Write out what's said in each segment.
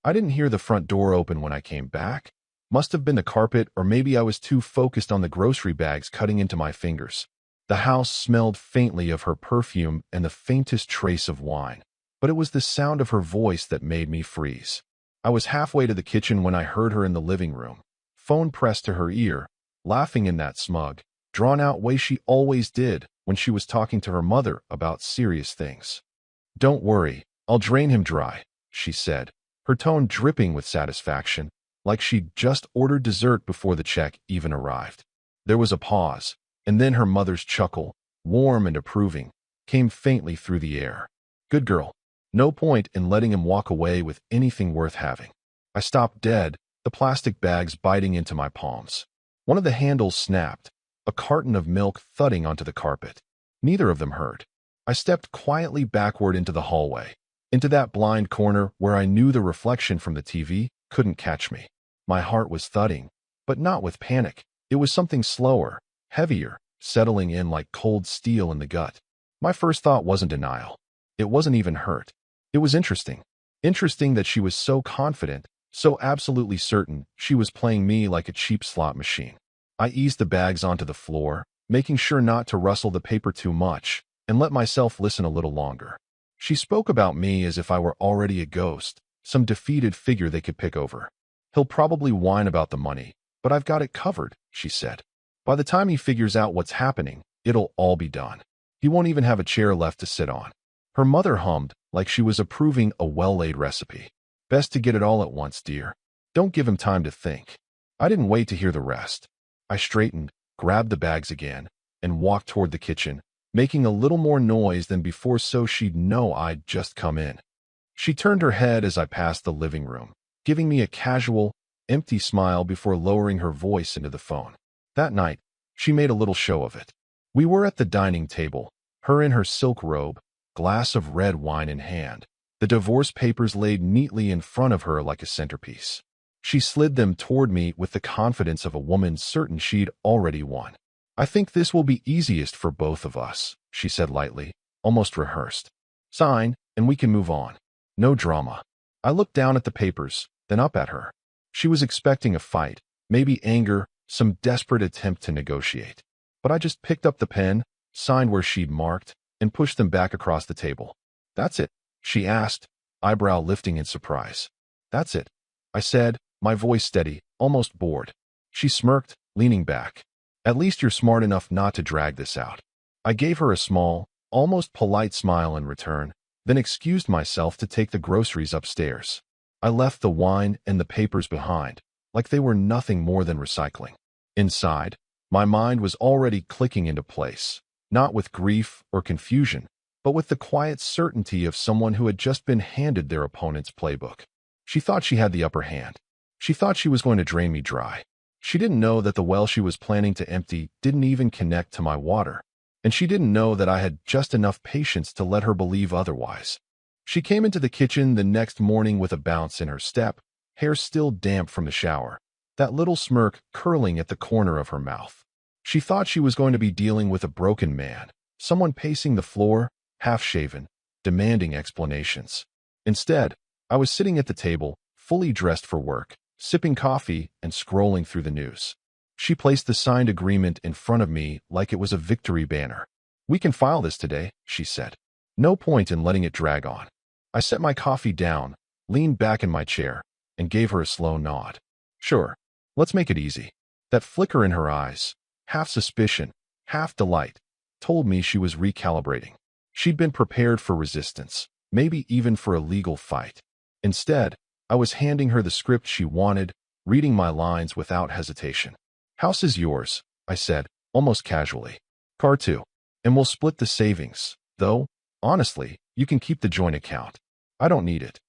I didn't hear the front door open when I came back. Must have been the carpet, or maybe I was too focused on the grocery bags cutting into my fingers. The house smelled faintly of her perfume and the faintest trace of wine, but it was the sound of her voice that made me freeze. I was halfway to the kitchen when I heard her in the living room, phone pressed to her ear, laughing in that smug, drawn-out way she always did when she was talking to her mother about serious things. "Don't worry, I'll drain him dry," she said, her tone dripping with satisfaction, like she'd just ordered dessert before the check even arrived. There was a pause, and then her mother's chuckle, warm and approving, came faintly through the air. "Good girl. No point in letting him walk away with anything worth having." I stopped dead, the plastic bags biting into my palms. One of the handles snapped, a carton of milk thudding onto the carpet. Neither of them hurt. I stepped quietly backward into the hallway, into that blind corner where I knew the reflection from the TV couldn't catch me. My heart was thudding, but not with panic. It was something slower, heavier, settling in like cold steel in the gut. My first thought wasn't denial. It wasn't even hurt. It was interesting. Interesting that she was so confident, so absolutely certain she was playing me like a cheap slot machine. I eased the bags onto the floor, making sure not to rustle the paper too much, and let myself listen a little longer. She spoke about me as if I were already a ghost, some defeated figure they could pick over. "He'll probably whine about the money, but I've got it covered," she said. "By the time he figures out what's happening, it'll all be done. He won't even have a chair left to sit on." Her mother hummed, like she was approving a well-laid recipe. "Best to get it all at once, dear. Don't give him time to think." I didn't wait to hear the rest. I straightened, grabbed the bags again, and walked toward the kitchen, making a little more noise than before so she'd know I'd just come in. She turned her head as I passed the living room, giving me a casual, empty smile before lowering her voice into the phone. That night, she made a little show of it. We were at the dining table, her in her silk robe, glass of red wine in hand, the divorce papers laid neatly in front of her like a centerpiece. She slid them toward me with the confidence of a woman certain she'd already won. "I think this will be easiest for both of us," she said lightly, almost rehearsed. "Sign, and we can move on. No drama." I looked down at the papers, then up at her. She was expecting a fight, maybe anger, some desperate attempt to negotiate. But I just picked up the pen, signed where she'd marked, and pushed them back across the table. "That's it?" she asked, eyebrow lifting in surprise. "That's it," I said, my voice steady, almost bored. She smirked, leaning back. "At least you're smart enough not to drag this out." I gave her a small, almost polite smile in return, then excused myself to take the groceries upstairs. I left the wine and the papers behind, like they were nothing more than recycling. Inside, my mind was already clicking into place, not with grief or confusion, but with the quiet certainty of someone who had just been handed their opponent's playbook. She thought she had the upper hand. She thought she was going to drain me dry. She didn't know that the well she was planning to empty didn't even connect to my water, and she didn't know that I had just enough patience to let her believe otherwise. She came into the kitchen the next morning with a bounce in her step, hair still damp from the shower, that little smirk curling at the corner of her mouth. She thought she was going to be dealing with a broken man, someone pacing the floor, half-shaven, demanding explanations. Instead, I was sitting at the table, fully dressed for work, sipping coffee and scrolling through the news. She placed the signed agreement in front of me like it was a victory banner. "We can file this today," she said. "No point in letting it drag on." I set my coffee down, leaned back in my chair, and gave her a slow nod. "Sure, let's make it easy." That flicker in her eyes, half suspicion, half delight, told me she was recalibrating. She'd been prepared for resistance, maybe even for a legal fight. Instead, I was handing her the script she wanted, reading my lines without hesitation. "House is yours," I said, almost casually. "Car too. And we'll split the savings, though, honestly, you can keep the joint account. I don't need it."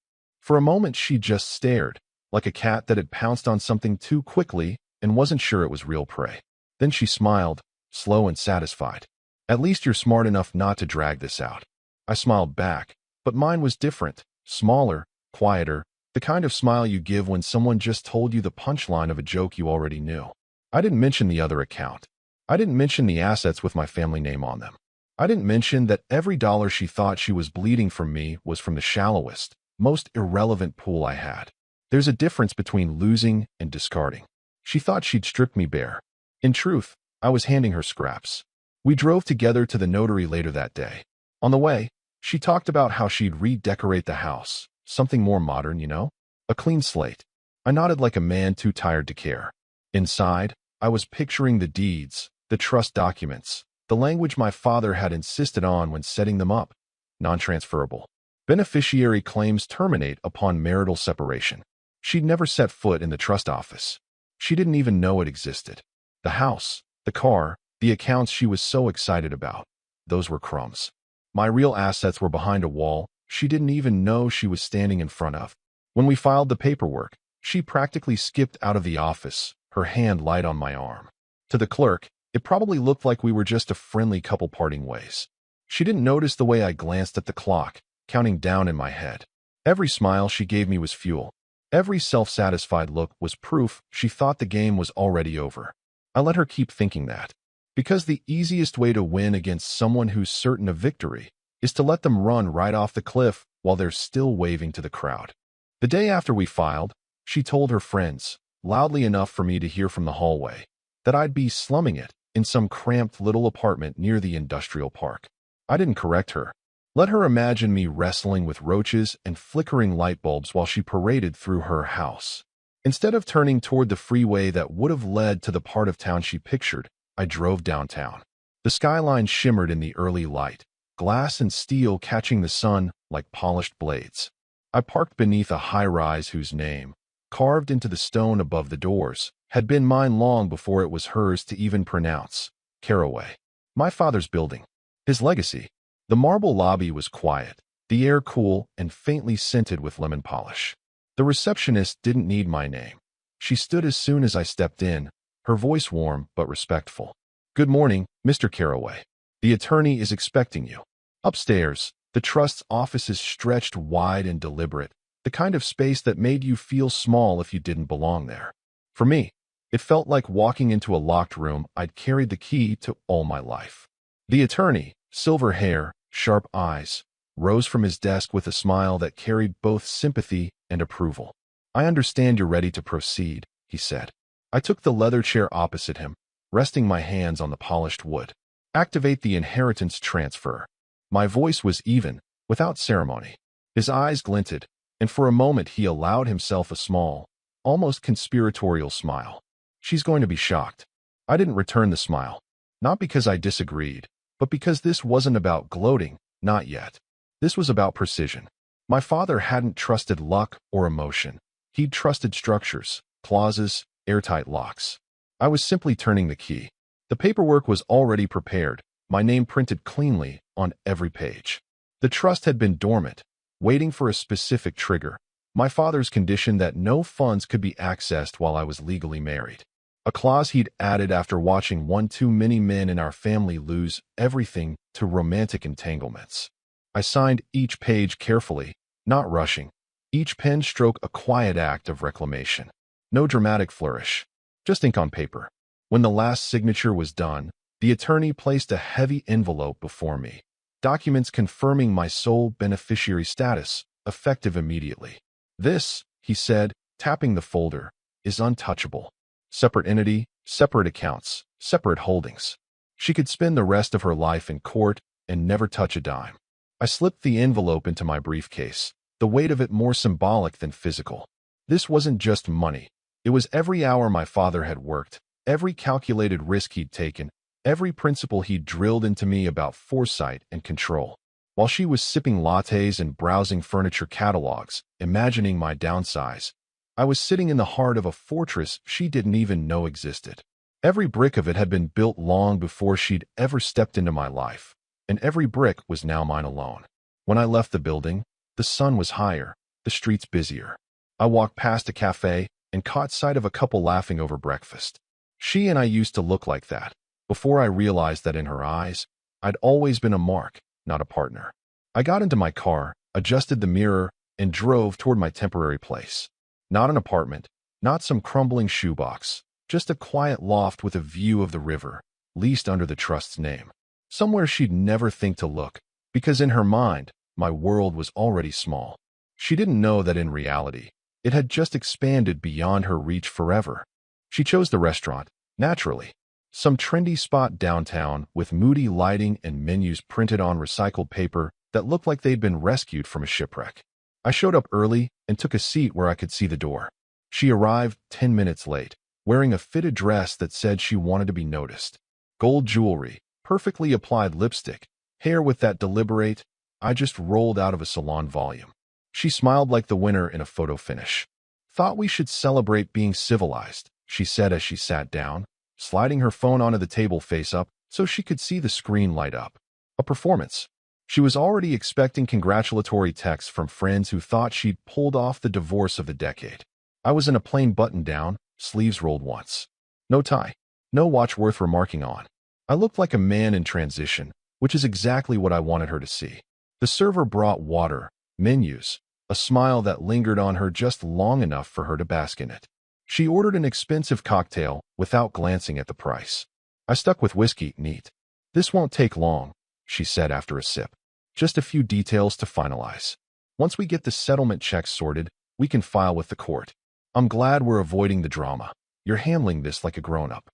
For a moment she just stared, like a cat that had pounced on something too quickly and wasn't sure it was real prey. Then she smiled, slow and satisfied. "At least you're smart enough not to drag this out." I smiled back, but mine was different, smaller, quieter, the kind of smile you give when someone just told you the punchline of a joke you already knew. I didn't mention the other account. I didn't mention the assets with my family name on them. I didn't mention that every dollar she thought she was bleeding from me was from the shallowest, most irrelevant pool I had. There's a difference between losing and discarding. She thought she'd stripped me bare. In truth, I was handing her scraps. We drove together to the notary later that day. On the way, she talked about how she'd redecorate the house. Something more modern, you know? A clean slate. I nodded like a man too tired to care. Inside, I was picturing the deeds, the trust documents, the language my father had insisted on when setting them up. Non-transferable. Beneficiary claims terminate upon marital separation. She'd never set foot in the trust office. She didn't even know it existed. The house, the car, the accounts she was so excited about. Those were crumbs. My real assets were behind a wall she didn't even know she was standing in front of. When we filed the paperwork, she practically skipped out of the office, her hand light on my arm. To the clerk, it probably looked like we were just a friendly couple parting ways. She didn't notice the way I glanced at the clock, counting down in my head. Every smile she gave me was fuel. Every self-satisfied look was proof she thought the game was already over. I let her keep thinking that. Because the easiest way to win against someone who's certain of victory is to let them run right off the cliff while they're still waving to the crowd. The day after we filed, she told her friends, loudly enough for me to hear from the hallway, that I'd be slumming it in some cramped little apartment near the industrial park. I didn't correct her. Let her imagine me wrestling with roaches and flickering light bulbs while she paraded through her house. Instead of turning toward the freeway that would have led to the part of town she pictured, I drove downtown. The skyline shimmered in the early light, glass and steel catching the sun like polished blades. I parked beneath a high-rise whose name, carved into the stone above the doors, had been mine long before it was hers to even pronounce. Caraway. My father's building. His legacy. The marble lobby was quiet, the air cool and faintly scented with lemon polish. The receptionist didn't need my name. She stood as soon as I stepped in, her voice warm but respectful. "Good morning, Mr. Caraway. The attorney is expecting you." Upstairs, the trust's office is stretched wide and deliberate, the kind of space that made you feel small if you didn't belong there. For me, it felt like walking into a locked room I'd carried the key to all my life. The attorney, silver hair, sharp eyes, rose from his desk with a smile that carried both sympathy and approval. "I understand you're ready to proceed," he said. I took the leather chair opposite him, resting my hands on the polished wood. "Activate the inheritance transfer." My voice was even, without ceremony. His eyes glinted, and for a moment he allowed himself a small, almost conspiratorial smile. "She's going to be shocked." I didn't return the smile. Not because I disagreed, but because this wasn't about gloating, not yet. This was about precision. My father hadn't trusted luck or emotion. He'd trusted structures, clauses, airtight locks. I was simply turning the key. The paperwork was already prepared, my name printed cleanly on every page. The trust had been dormant, waiting for a specific trigger. My father's condition that no funds could be accessed while I was legally married. A clause he'd added after watching one too many men in our family lose everything to romantic entanglements. I signed each page carefully, not rushing. Each pen stroke a quiet act of reclamation. No dramatic flourish, just ink on paper. When the last signature was done, the attorney placed a heavy envelope before me. Documents confirming my sole beneficiary status, effective immediately. "This," he said, tapping the folder, "is untouchable. Separate entity, separate accounts, separate holdings." She could spend the rest of her life in court and never touch a dime. I slipped the envelope into my briefcase, the weight of it more symbolic than physical. This wasn't just money. It was every hour my father had worked, every calculated risk he'd taken, every principle he'd drilled into me about foresight and control. While she was sipping lattes and browsing furniture catalogs, imagining my downsize, I was sitting in the heart of a fortress she didn't even know existed. Every brick of it had been built long before she'd ever stepped into my life, and every brick was now mine alone. When I left the building, the sun was higher, the streets busier. I walked past a cafe and caught sight of a couple laughing over breakfast. She and I used to look like that, before I realized that in her eyes, I'd always been a mark, not a partner. I got into my car, adjusted the mirror, and drove toward my temporary place. Not an apartment, not some crumbling shoebox, just a quiet loft with a view of the river, leased under the trust's name. Somewhere she'd never think to look, because in her mind, my world was already small. She didn't know that in reality, It had just expanded beyond her reach forever. She chose the restaurant, naturally. Some trendy spot downtown with moody lighting and menus printed on recycled paper that looked like they'd been rescued from a shipwreck. I showed up early and took a seat where I could see the door. She arrived 10 minutes late, wearing a fitted dress that said she wanted to be noticed. Gold jewelry, perfectly applied lipstick, hair with that deliberate, I just rolled out of a salon volume. She smiled like the winner in a photo finish. Thought we should celebrate being civilized, she said as she sat down, sliding her phone onto the table face up so she could see the screen light up. A performance. She was already expecting congratulatory texts from friends who thought she'd pulled off the divorce of the decade. I was in a plain button-down, sleeves rolled once. No tie. No watch worth remarking on. I looked like a man in transition, which is exactly what I wanted her to see. The server brought water, menus, a smile that lingered on her just long enough for her to bask in it. She ordered an expensive cocktail without glancing at the price. I stuck with whiskey, neat. This won't take long, she said after a sip. Just a few details to finalize. Once we get the settlement checks sorted, we can file with the court. I'm glad we're avoiding the drama. You're handling this like a grown-up.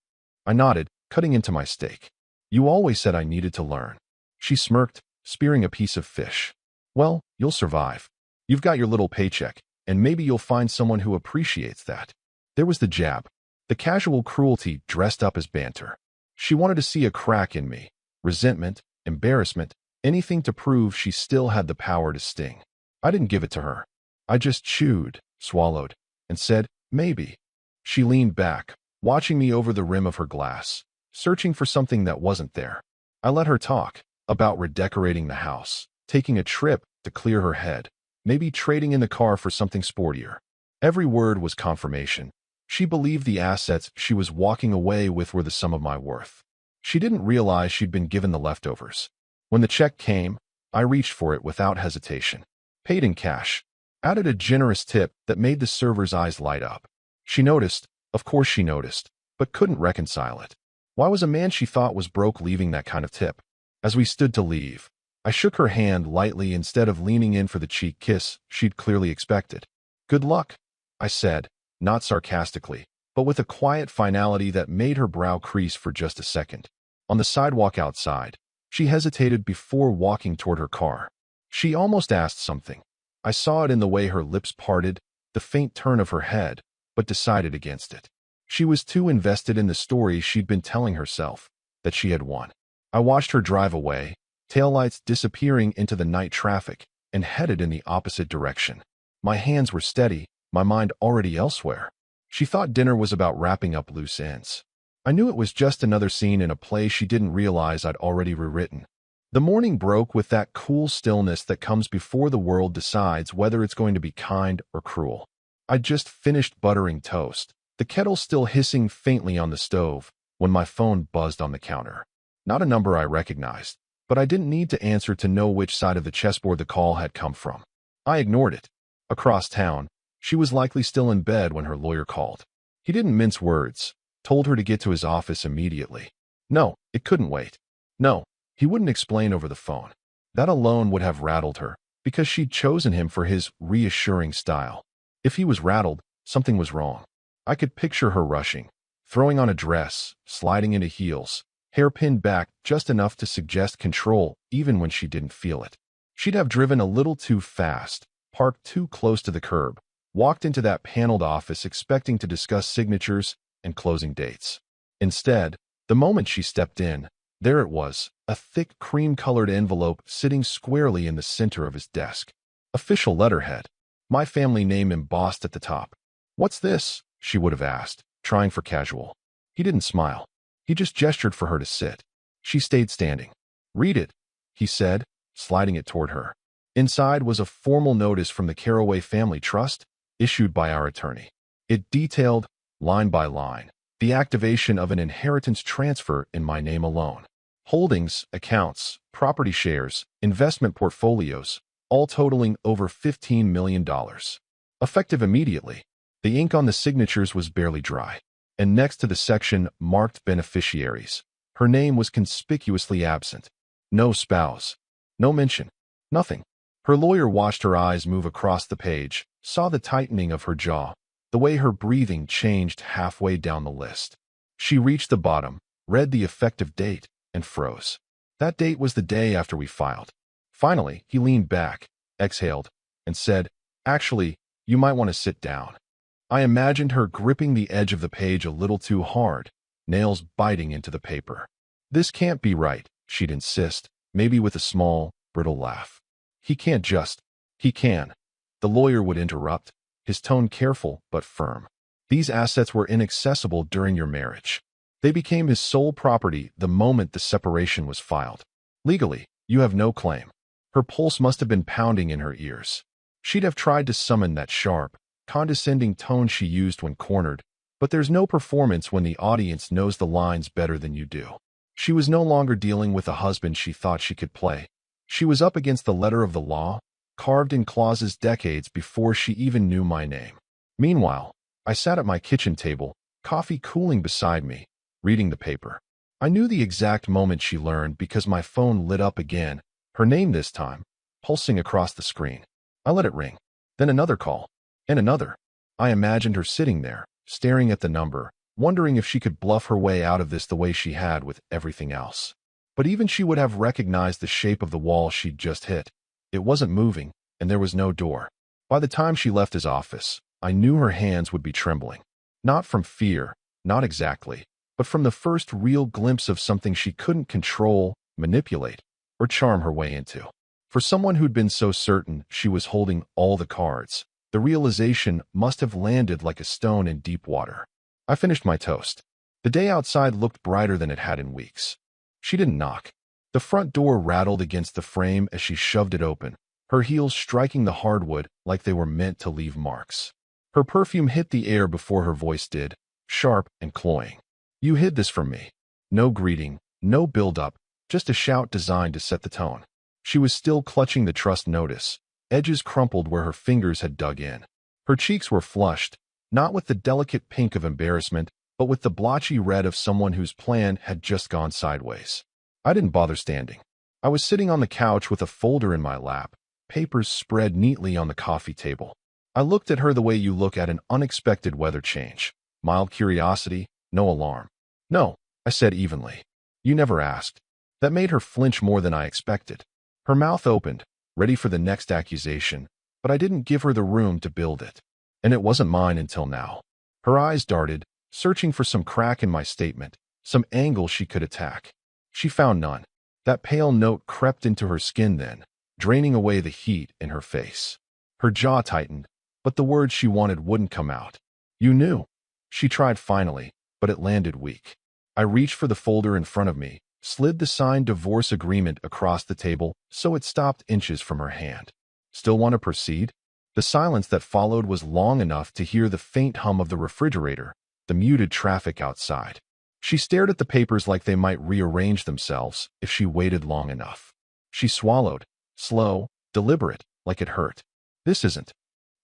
I nodded, cutting into my steak. You always said I needed to learn. She smirked, spearing a piece of fish. Well, you'll survive. You've got your little paycheck, and maybe you'll find someone who appreciates that. There was the jab, the casual cruelty dressed up as banter. She wanted to see a crack in me, resentment, embarrassment, anything to prove she still had the power to sting. I didn't give it to her. I just chewed, swallowed, and said, maybe. She leaned back, watching me over the rim of her glass, searching for something that wasn't there. I let her talk about redecorating the house, taking a trip to clear her head, maybe trading in the car for something sportier. Every word was confirmation. She believed the assets she was walking away with were the sum of my worth. She didn't realize she'd been given the leftovers. When the check came, I reached for it without hesitation. Paid in cash. Added a generous tip that made the server's eyes light up. She noticed, of course she noticed, but couldn't reconcile it. Why was a man she thought was broke leaving that kind of tip? As we stood to leave, I shook her hand lightly instead of leaning in for the cheek kiss she'd clearly expected. Good luck, I said, not sarcastically, but with a quiet finality that made her brow crease for just a second. On the sidewalk outside, she hesitated before walking toward her car. She almost asked something. I saw it in the way her lips parted, the faint turn of her head, but decided against it. She was too invested in the story she'd been telling herself, that she had won. I watched her drive away, taillights disappearing into the night traffic, and headed in the opposite direction. My hands were steady, my mind already elsewhere. She thought dinner was about wrapping up loose ends. I knew it was just another scene in a play she didn't realize I'd already rewritten. The morning broke with that cool stillness that comes before the world decides whether it's going to be kind or cruel. I'd just finished buttering toast, the kettle still hissing faintly on the stove, when my phone buzzed on the counter. Not a number I recognized, but I didn't need to answer to know which side of the chessboard the call had come from. I ignored it. Across town, she was likely still in bed when her lawyer called. He didn't mince words, told her to get to his office immediately. No, it couldn't wait. No, he wouldn't explain over the phone. That alone would have rattled her, because she'd chosen him for his reassuring style. If he was rattled, something was wrong. I could picture her rushing, throwing on a dress, sliding into heels, hair pinned back just enough to suggest control even when she didn't feel it. She'd have driven a little too fast, parked too close to the curb, walked into that paneled office expecting to discuss signatures and closing dates. Instead, the moment she stepped in, there it was, a thick cream-colored envelope sitting squarely in the center of his desk. Official letterhead. My family name embossed at the top. "What's this?" she would have asked, trying for casual. He didn't smile. He just gestured for her to sit. She stayed standing. "Read it," he said, sliding it toward her. Inside was a formal notice from the Caraway Family Trust, issued by our attorney. It detailed, line by line, the activation of an inheritance transfer in my name alone. Holdings, accounts, property shares, investment portfolios, all totaling over $15 million. Effective immediately. The ink on the signatures was barely dry, and next to the section marked beneficiaries, her name was conspicuously absent. No spouse. No mention. Nothing. Her lawyer watched her eyes move across the page, saw the tightening of her jaw, the way her breathing changed halfway down the list. She reached the bottom, read the effective date, and froze. That date was the day after we filed. Finally, he leaned back, exhaled, and said, "Actually, you might want to sit down." I imagined her gripping the edge of the page a little too hard, nails biting into the paper. "This can't be right," she'd insist, maybe with a small, brittle laugh. "He can't just." "He can." The lawyer would interrupt, his tone careful but firm. "These assets were inaccessible during your marriage. They became his sole property the moment the separation was filed. Legally, you have no claim." Her pulse must have been pounding in her ears. She'd have tried to summon that sharp, condescending tone she used when cornered, but there's no performance when the audience knows the lines better than you do. She was no longer dealing with a husband she thought she could play. She was up against the letter of the law, carved in clauses decades before she even knew my name. Meanwhile, I sat at my kitchen table, coffee cooling beside me, reading the paper. I knew the exact moment she learned because my phone lit up again, her name this time, pulsing across the screen. I let it ring. Then another call. And another. I imagined her sitting there, staring at the number, wondering if she could bluff her way out of this the way she had with everything else. But even she would have recognized the shape of the wall she'd just hit. It wasn't moving, and there was no door. By the time she left his office, I knew her hands would be trembling. Not from fear, not exactly, but from the first real glimpse of something she couldn't control, manipulate, or charm her way into. For someone who'd been so certain she was holding all the cards, the realization must have landed like a stone in deep water. I finished my toast. The day outside looked brighter than it had in weeks. She didn't knock. The front door rattled against the frame as she shoved it open, her heels striking the hardwood like they were meant to leave marks. Her perfume hit the air before her voice did, sharp and cloying. "You hid this from me." No greeting, no build-up, just a shout designed to set the tone. She was still clutching the trust notice, edges crumpled where her fingers had dug in. Her cheeks were flushed, not with the delicate pink of embarrassment, but with the blotchy red of someone whose plan had just gone sideways. I didn't bother standing. I was sitting on the couch with a folder in my lap, papers spread neatly on the coffee table. I looked at her the way you look at an unexpected weather change. Mild curiosity, no alarm. "No," I said evenly. "You never asked." That made her flinch more than I expected. Her mouth opened, ready for the next accusation, but I didn't give her the room to build it. And it wasn't mine until now. Her eyes darted, searching for some crack in my statement, some angle she could attack. She found none. That pale note crept into her skin then, draining away the heat in her face. Her jaw tightened, but the words she wanted wouldn't come out. "You knew." She tried finally, but it landed weak. I reached for the folder in front of me, slid the signed divorce agreement across the table so it stopped inches from her hand. "Still want to proceed?" The silence that followed was long enough to hear the faint hum of the refrigerator, the muted traffic outside. She stared at the papers like they might rearrange themselves if she waited long enough. She swallowed, slow, deliberate, like it hurt. "This isn't.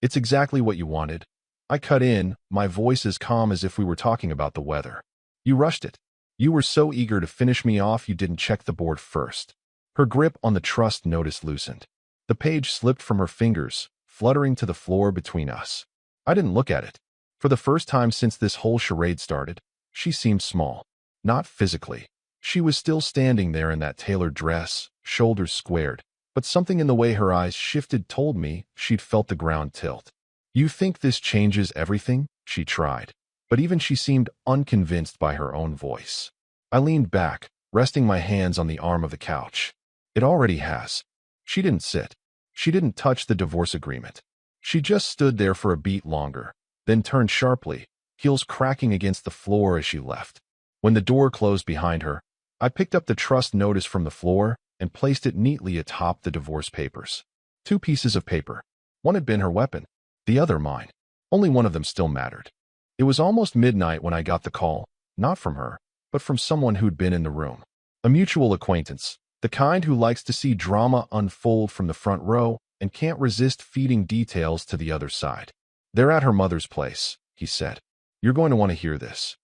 It's exactly what you wanted." I cut in, my voice as calm as if we were talking about the weather. "You rushed it. You were so eager to finish me off you didn't check the board first." Her grip on the trust notice loosened. The page slipped from her fingers, fluttering to the floor between us. I didn't look at it. For the first time since this whole charade started, she seemed small. Not physically. She was still standing there in that tailored dress, shoulders squared, but something in the way her eyes shifted told me she'd felt the ground tilt. "You think this changes everything?" she tried. But even she seemed unconvinced by her own voice. I leaned back, resting my hands on the arm of the couch. "It already has." She didn't sit. She didn't touch the divorce agreement. She just stood there for a beat longer, then turned sharply, heels cracking against the floor as she left. When the door closed behind her, I picked up the trust notice from the floor and placed it neatly atop the divorce papers. 2 pieces of paper. One had been her weapon, the other mine. Only one of them still mattered. It was almost midnight when I got the call, not from her, but from someone who'd been in the room. A mutual acquaintance, the kind who likes to see drama unfold from the front row and can't resist feeding details to the other side. "They're at her mother's place," he said. "You're going to want to hear this."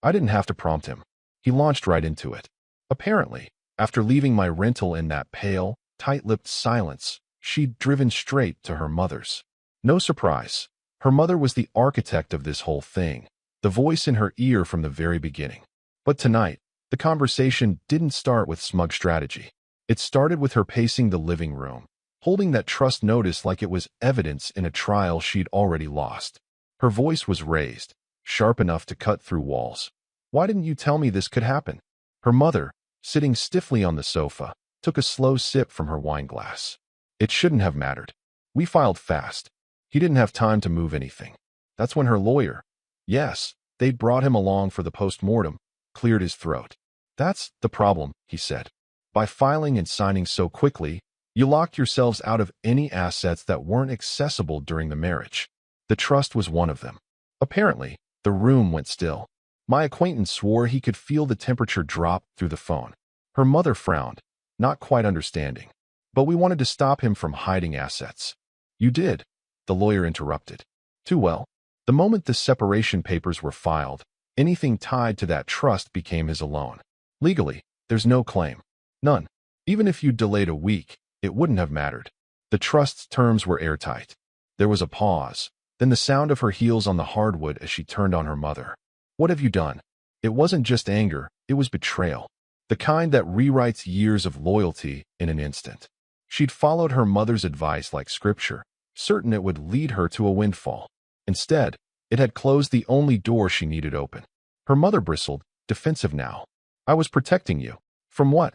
I didn't have to prompt him. He launched right into it. Apparently, after leaving my rental in that pale, tight-lipped silence, she'd driven straight to her mother's. No surprise. Her mother was the architect of this whole thing, the voice in her ear from the very beginning. But tonight, the conversation didn't start with smug strategy. It started with her pacing the living room, holding that trust notice like it was evidence in a trial she'd already lost. Her voice was raised, sharp enough to cut through walls. "Why didn't you tell me this could happen?" Her mother, sitting stiffly on the sofa, took a slow sip from her wine glass. "It shouldn't have mattered. We filed fast. He didn't have time to move anything." That's when her lawyer, yes, they'd brought him along for the post-mortem, cleared his throat. "That's the problem," he said. "By filing and signing so quickly, you locked yourselves out of any assets that weren't accessible during the marriage. The trust was one of them." Apparently, the room went still. My acquaintance swore he could feel the temperature drop through the phone. Her mother frowned, not quite understanding. "But we wanted to stop him from hiding assets." "You did," the lawyer interrupted. "Too well. The moment the separation papers were filed, anything tied to that trust became his alone. Legally, there's no claim. None. Even if you delayed a week, it wouldn't have mattered. The trust's terms were airtight." There was a pause, then the sound of her heels on the hardwood as she turned on her mother. "What have you done?" It wasn't just anger, it was betrayal. The kind that rewrites years of loyalty in an instant. She'd followed her mother's advice like scripture, certain it would lead her to a windfall. Instead, it had closed the only door she needed open. Her mother bristled, defensive now. "I was protecting you." "From what?"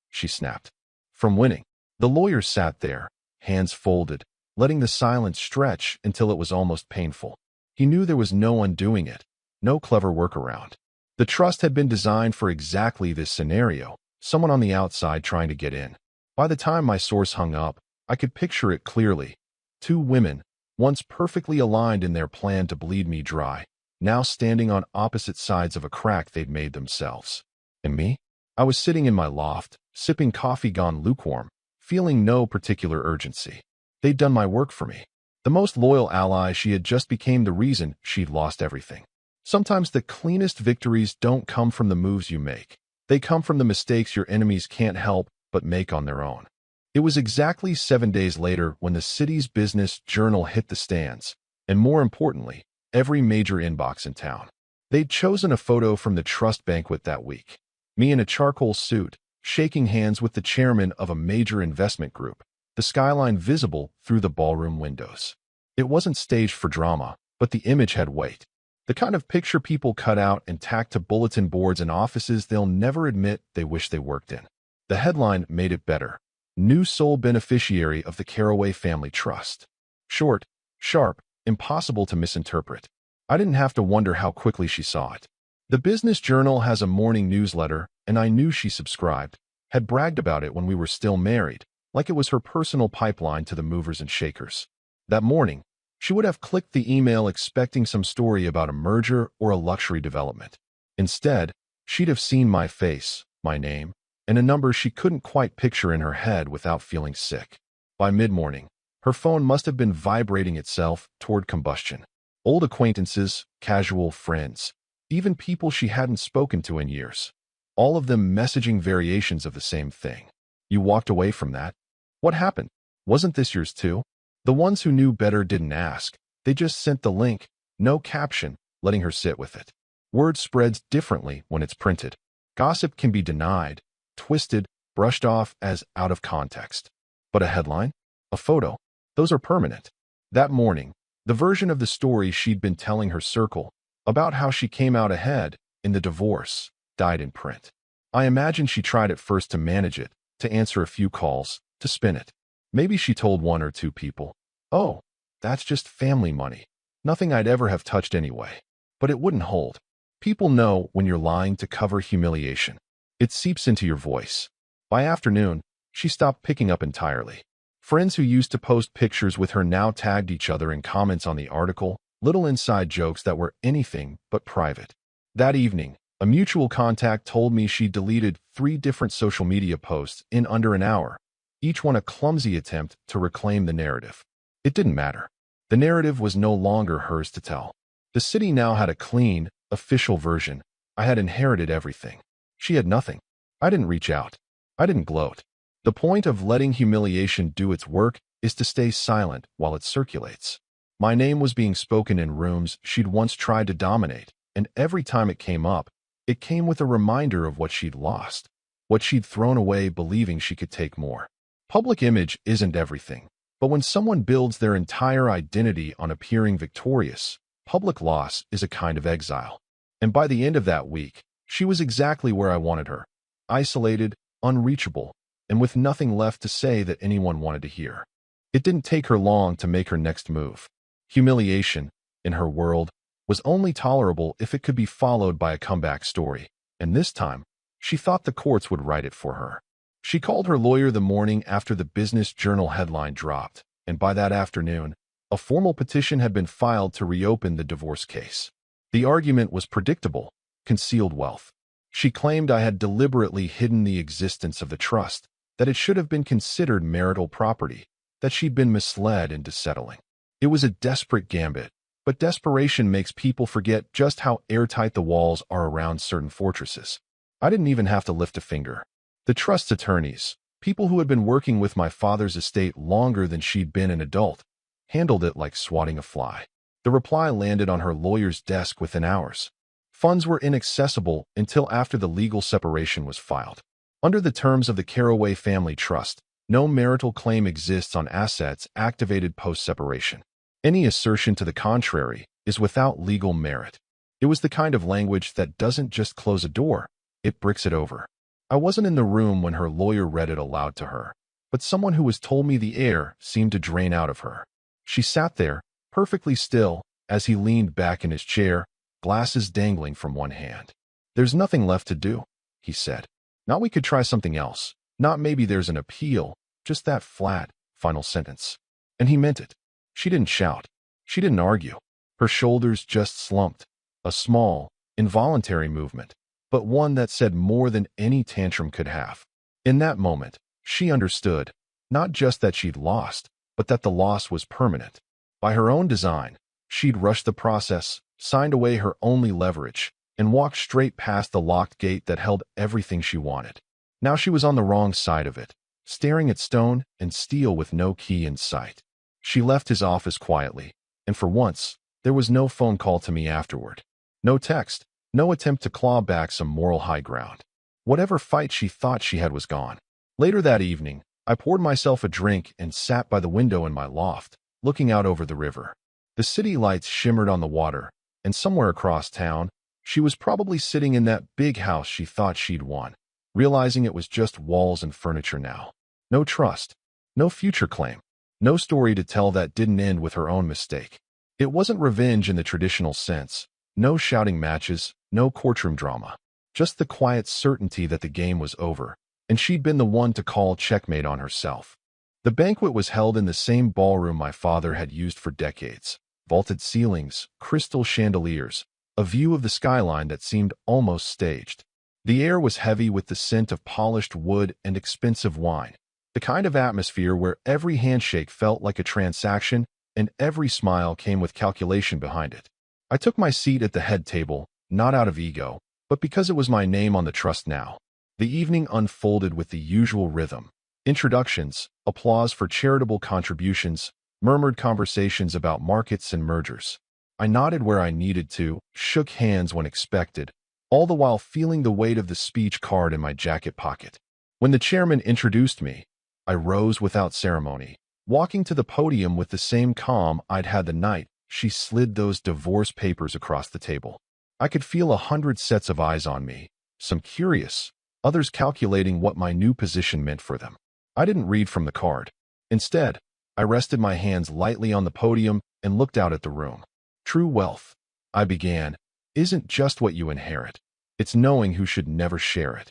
she snapped. "From winning." The lawyer sat there, hands folded, letting the silence stretch until it was almost painful. He knew there was no undoing it, no clever workaround. The trust had been designed for exactly this scenario, someone on the outside trying to get in. By the time my source hung up, I could picture it clearly. Two women, once perfectly aligned in their plan to bleed me dry, now standing on opposite sides of a crack they'd made themselves. And me? I was sitting in my loft, sipping coffee gone lukewarm, feeling no particular urgency. They'd done my work for me. The most loyal ally she had just became the reason she'd lost everything. Sometimes the cleanest victories don't come from the moves you make. They come from the mistakes your enemies can't help but make on their own. It was exactly 7 days later when the city's business journal hit the stands, and more importantly, every major inbox in town. They'd chosen a photo from the trust banquet that week. Me in a charcoal suit, shaking hands with the chairman of a major investment group, the skyline visible through the ballroom windows. It wasn't staged for drama, but the image had weight. The kind of picture people cut out and tack to bulletin boards and offices they'll never admit they wish they worked in. The headline made it better. "New sole beneficiary of the Caraway Family Trust." Short, sharp, impossible to misinterpret. I didn't have to wonder how quickly she saw it. The Business Journal has a morning newsletter, and I knew she subscribed, had bragged about it when we were still married, like it was her personal pipeline to the movers and shakers. That morning, she would have clicked the email expecting some story about a merger or a luxury development. Instead, she'd have seen my face, my name, and a number she couldn't quite picture in her head without feeling sick. By mid-morning, her phone must have been vibrating itself toward combustion. Old acquaintances, casual friends, even people she hadn't spoken to in years. All of them messaging variations of the same thing. "You walked away from that? What happened? Wasn't this yours too?" The ones who knew better didn't ask. They just sent the link, no caption, letting her sit with it. Word spreads differently when it's printed. Gossip can be denied, twisted, brushed off as out of context. But a headline? A photo? Those are permanent. That morning, the version of the story she'd been telling her circle, about how she came out ahead in the divorce, died in print. I imagine she tried at first to manage it, to answer a few calls, to spin it. Maybe she told one or two people, "Oh, that's just family money. Nothing I'd ever have touched anyway." But it wouldn't hold. People know when you're lying to cover humiliation. It seeps into your voice. By afternoon, she stopped picking up entirely. Friends who used to post pictures with her now tagged each other in comments on the article, little inside jokes that were anything but private. That evening, a mutual contact told me she deleted 3 different social media posts in under an hour, each one a clumsy attempt to reclaim the narrative. It didn't matter. The narrative was no longer hers to tell. The city now had a clean, official version. I had inherited everything. She had nothing. I didn't reach out. I didn't gloat. The point of letting humiliation do its work is to stay silent while it circulates. My name was being spoken in rooms she'd once tried to dominate, and every time it came up, it came with a reminder of what she'd lost, what she'd thrown away believing she could take more. Public image isn't everything, but when someone builds their entire identity on appearing victorious, public loss is a kind of exile. And by the end of that week, she was exactly where I wanted her, isolated, unreachable, and with nothing left to say that anyone wanted to hear. It didn't take her long to make her next move. Humiliation, in her world, was only tolerable if it could be followed by a comeback story, and this time, she thought the courts would write it for her. She called her lawyer the morning after the Business Journal headline dropped, and by that afternoon, a formal petition had been filed to reopen the divorce case. The argument was predictable: concealed wealth. She claimed I had deliberately hidden the existence of the trust, that it should have been considered marital property, that she'd been misled into settling. It was a desperate gambit, but desperation makes people forget just how airtight the walls are around certain fortresses. I didn't even have to lift a finger. The trust's attorneys, people who had been working with my father's estate longer than she'd been an adult, handled it like swatting a fly. The reply landed on her lawyer's desk within hours. Funds were inaccessible until after the legal separation was filed. Under the terms of the Caraway Family Trust, no marital claim exists on assets activated post-separation. Any assertion to the contrary is without legal merit. It was the kind of language that doesn't just close a door, it bricks it over. I wasn't in the room when her lawyer read it aloud to her, but someone who has told me the air seemed to drain out of her. She sat there, perfectly still, as he leaned back in his chair, glasses dangling from one hand. "There's nothing left to do," he said. "Not we could try something else. Not maybe there's an appeal," just that flat, final sentence. And he meant it. She didn't shout. She didn't argue. Her shoulders just slumped. A small, involuntary movement, but one that said more than any tantrum could have. In that moment, she understood, not just that she'd lost, but that the loss was permanent. By her own design, she'd rushed the process, signed away her only leverage, and walked straight past the locked gate that held everything she wanted. Now she was on the wrong side of it, staring at stone and steel with no key in sight. She left his office quietly, and for once, there was no phone call to me afterward. No text, no attempt to claw back some moral high ground. Whatever fight she thought she had was gone. Later that evening, I poured myself a drink and sat by the window in my loft, looking out over the river. The city lights shimmered on the water, and somewhere across town, she was probably sitting in that big house she thought she'd won, realizing it was just walls and furniture now. No trust, no future claim, no story to tell that didn't end with her own mistake. It wasn't revenge in the traditional sense, no shouting matches, no courtroom drama, just the quiet certainty that the game was over, and she'd been the one to call checkmate on herself. The banquet was held in the same ballroom my father had used for decades. Vaulted ceilings, crystal chandeliers, a view of the skyline that seemed almost staged. The air was heavy with the scent of polished wood and expensive wine, the kind of atmosphere where every handshake felt like a transaction and every smile came with calculation behind it. I took my seat at the head table, not out of ego, but because it was my name on the trust now. The evening unfolded with the usual rhythm. Introductions, applause for charitable contributions, murmured conversations about markets and mergers. I nodded where I needed to, shook hands when expected, all the while feeling the weight of the speech card in my jacket pocket. When the chairman introduced me, I rose without ceremony, walking to the podium with the same calm I'd had the night she slid those divorce papers across the table. I could feel 100 sets of eyes on me, some curious, others calculating what my new position meant for them. I didn't read from the card. Instead, I rested my hands lightly on the podium and looked out at the room. True wealth, I began, isn't just what you inherit. It's knowing who should never share it.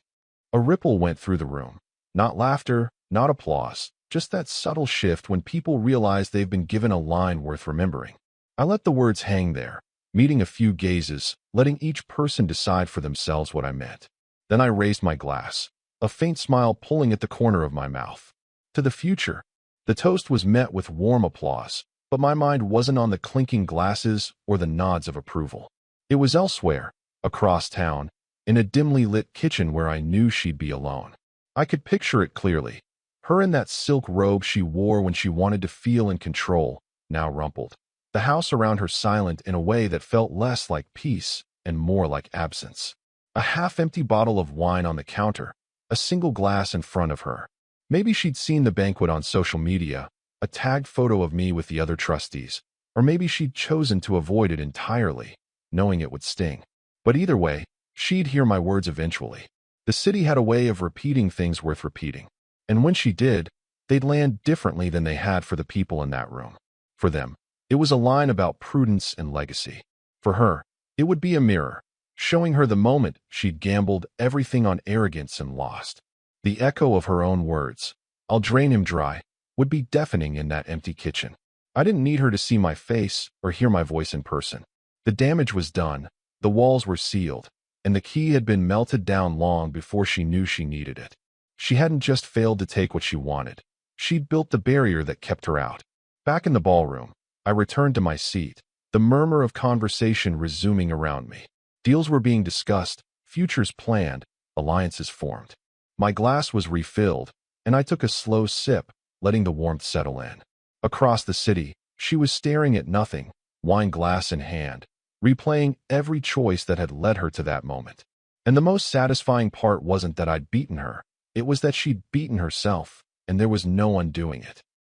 A ripple went through the room. Not laughter, not applause, just that subtle shift when people realize they've been given a line worth remembering. I let the words hang there, meeting a few gazes, letting each person decide for themselves what I meant. Then I raised my glass, a faint smile pulling at the corner of my mouth. To the future. The toast was met with warm applause, but my mind wasn't on the clinking glasses or the nods of approval. It was elsewhere, across town, in a dimly lit kitchen where I knew she'd be alone. I could picture it clearly. Her in that silk robe she wore when she wanted to feel in control, now rumpled. The house around her silent in a way that felt less like peace and more like absence. A half-empty bottle of wine on the counter, a single glass in front of her. Maybe she'd seen the banquet on social media, a tagged photo of me with the other trustees, or maybe she'd chosen to avoid it entirely, knowing it would sting. But either way, she'd hear my words eventually. The city had a way of repeating things worth repeating. And when she did, they'd land differently than they had for the people in that room. For them, it was a line about prudence and legacy. For her, it would be a mirror, showing her the moment she'd gambled everything on arrogance and lost. The echo of her own words, "I'll drain him dry," would be deafening in that empty kitchen. I didn't need her to see my face or hear my voice in person. The damage was done, the walls were sealed, and the key had been melted down long before she knew she needed it. She hadn't just failed to take what she wanted. She'd built the barrier that kept her out. Back in the ballroom, I returned to my seat, the murmur of conversation resuming around me. Deals were being discussed, futures planned, alliances formed. My glass was refilled, and I took a slow sip, letting the warmth settle in. Across the city, she was staring at nothing, wine glass in hand, replaying every choice that had led her to that moment. And the most satisfying part wasn't that I'd beaten her. It was that she'd beaten herself, and there was no undoing it.